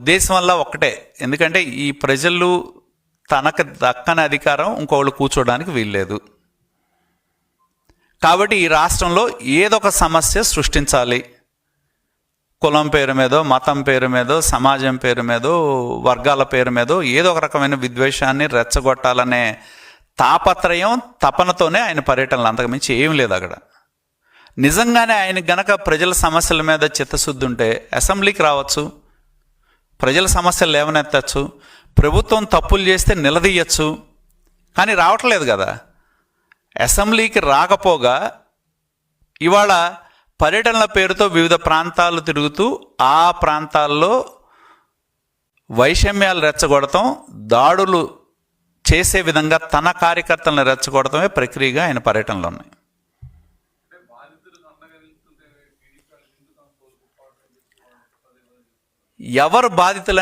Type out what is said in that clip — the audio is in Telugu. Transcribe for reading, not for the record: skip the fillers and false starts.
ఉద్దేశం వల్ల ఒక్కటే, ఎందుకంటే ఈ ప్రజలు తనకు దక్కని అధికారం ఇంకోళ్ళు కూర్చోడానికి వీల్లేదు. కాబట్టి ఈ రాష్ట్రంలో ఏదో ఒక సమస్య సృష్టించాలి. కులం పేరు మీదో, మతం పేరు మీదో, సమాజం పేరు మీదో, వర్గాల పేరు మీదో ఏదో ఒక రకమైన విద్వేషాన్ని రెచ్చగొట్టాలనే తాపత్రయం, తపనతోనే ఆయన పర్యటనలు, అంతకుమించి ఏం లేదు అక్కడ. నిజంగానే ఆయన గనక ప్రజల సమస్యల మీద చిత్తశుద్ధి ఉంటే అసెంబ్లీకి రావచ్చు, ప్రజల సమస్యలు లేవనెత్తచ్చు, ప్రభుత్వం తప్పులు చేస్తే నిలదీయచ్చు. కానీ రావట్లేదు కదా. అసెంబ్లీకి రాకపోగా ఇవాళ పర్యటనల పేరుతో వివిధ ప్రాంతాలు తిరుగుతూ ఆ ప్రాంతాల్లో వైషమ్యాలు రెచ్చగొడతాం, దాడులు చేసే విధంగా తన కార్యకర్తలను రెచ్చగొడటమే ప్రక్రియగా ఆయన పర్యటనలు ఉన్నాయి. ఎవరు బాధితులు